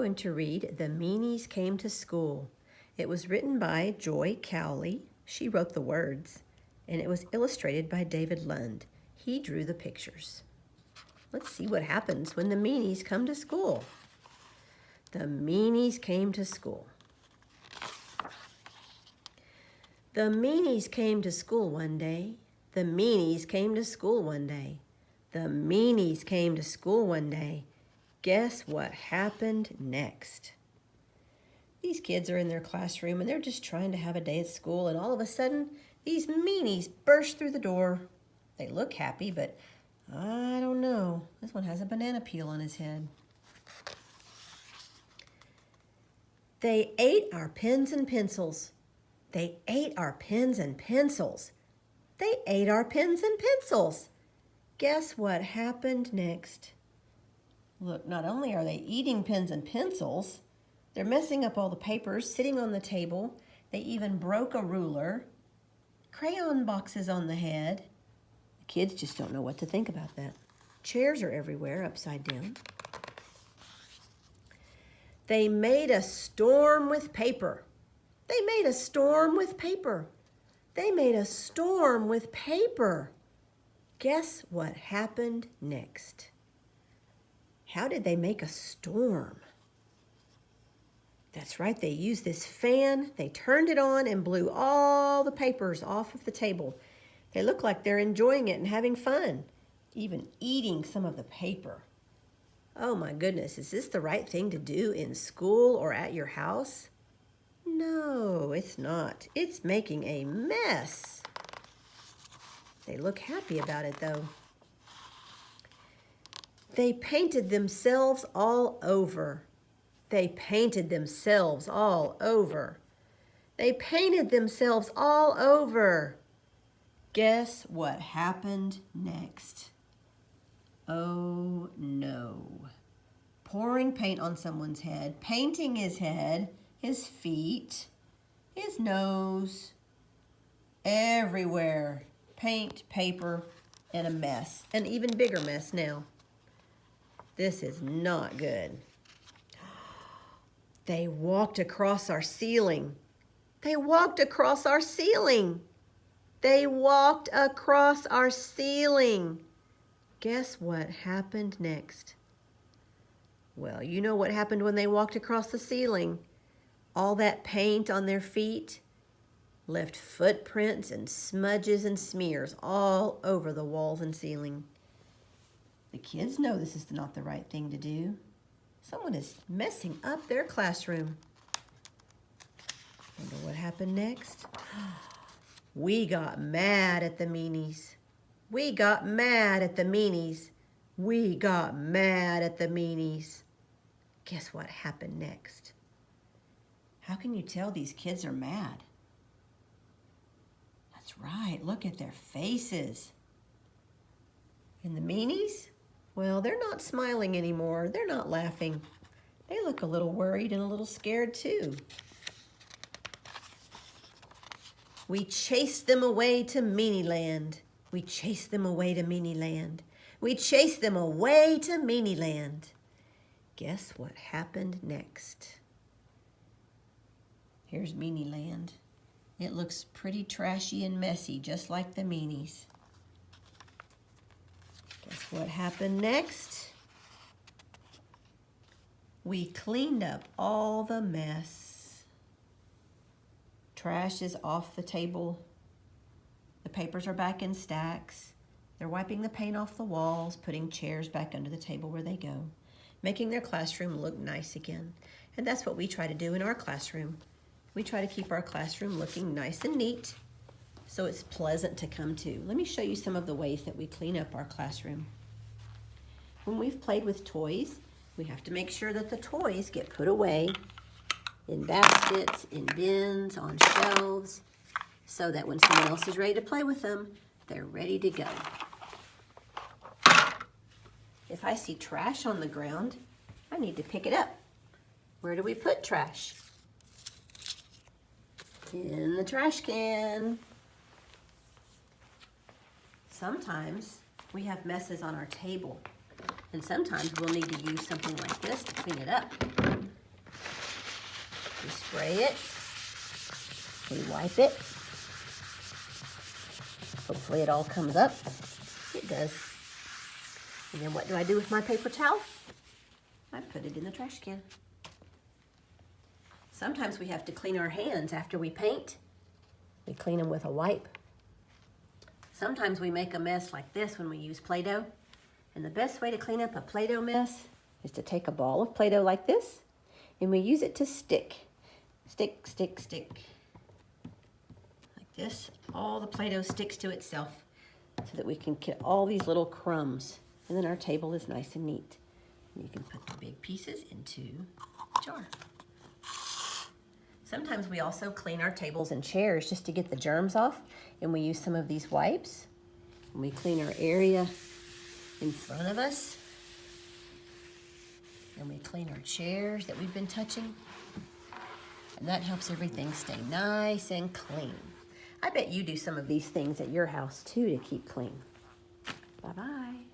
going to read The Meanies Came to School. It was written by Joy Cowley. She wrote the words, and it was illustrated by David Lund. He drew the pictures. Let's see what happens when the meanies come to school. The meanies came to school. The meanies came to school one day. The meanies came to school one day. The meanies came to school one day. Guess what happened next? These kids are in their classroom and they're just trying to have a day at school, and all of a sudden, these meanies burst through the door. They look happy, but I don't know. This one has a banana peel on his head. They ate our pens and pencils. They ate our pens and pencils. They ate our pens and pencils. Guess what happened next? Look, not only are they eating pens and pencils, they're messing up all the papers sitting on the table. They even broke a ruler. Crayon boxes on the head. The kids just don't know what to think about that. Chairs are everywhere, upside down. They made a storm with paper. They made a storm with paper. They made a storm with paper. Guess what happened next? How did they make a storm? That's right, they used this fan. They turned it on and blew all the papers off of the table. They look like they're enjoying it and having fun, even eating some of the paper. Oh my goodness, is this the right thing to do in school or at your house? No, it's not. It's making a mess. They look happy about it though. They painted themselves all over. They painted themselves all over. They painted themselves all over. Guess what happened next? Oh no. Pouring paint on someone's head, painting his head, his feet, his nose, everywhere. Paint, paper, and a mess. An even bigger mess now. This is not good. They walked across our ceiling. They walked across our ceiling. They walked across our ceiling. Guess what happened next? Well, you know what happened when they walked across the ceiling. All that paint on their feet left footprints and smudges and smears all over the walls and ceiling. The kids know this is not the right thing to do. Someone is messing up their classroom. Wonder what happened next? We got mad at the meanies. We got mad at the meanies. We got mad at the meanies. Guess what happened next? How can you tell these kids are mad? That's right, look at their faces. And the meanies? Well, they're not smiling anymore. They're not laughing. They look a little worried and a little scared too. We chased them away to Meanie Land. We chased them away to Meanie Land. We chased them away to Meanie Land. Guess what happened next? Here's Meanie Land. It looks pretty trashy and messy, just like the meanies. Guess what happened next? We cleaned up all the mess. Trash is off the table. The papers are back in stacks. They're wiping the paint off the walls, putting chairs back under the table where they go, making their classroom look nice again. And that's what we try to do in our classroom. We try to keep our classroom looking nice and neat so it's pleasant to come to. Let me show you some of the ways that we clean up our classroom. When we've played with toys, we have to make sure that the toys get put away in baskets, in bins, on shelves, so that when someone else is ready to play with them, they're ready to go. If I see trash on the ground, I need to pick it up. Where do we put trash? In the trash can. Sometimes we have messes on our table, and sometimes we'll need to use something like this to clean it up. We spray it. We wipe it. Hopefully it all comes up. It does. And then what do I do with my paper towel? I put it in the trash can. Sometimes we have to clean our hands after we paint. We clean them with a wipe. Sometimes we make a mess like this when we use Play-Doh. And the best way to clean up a Play-Doh mess is to take a ball of Play-Doh like this, and we use it to stick. Stick, stick, stick. Like this. All the Play-Doh sticks to itself so that we can get all these little crumbs. And then our table is nice and neat. You can put the big pieces into a jar. Sometimes we also clean our tables and chairs just to get the germs off, and we use some of these wipes. And we clean our area in front of us. And we clean our chairs that we've been touching. And that helps everything stay nice and clean. I bet you do some of these things at your house too to keep clean. Bye-bye.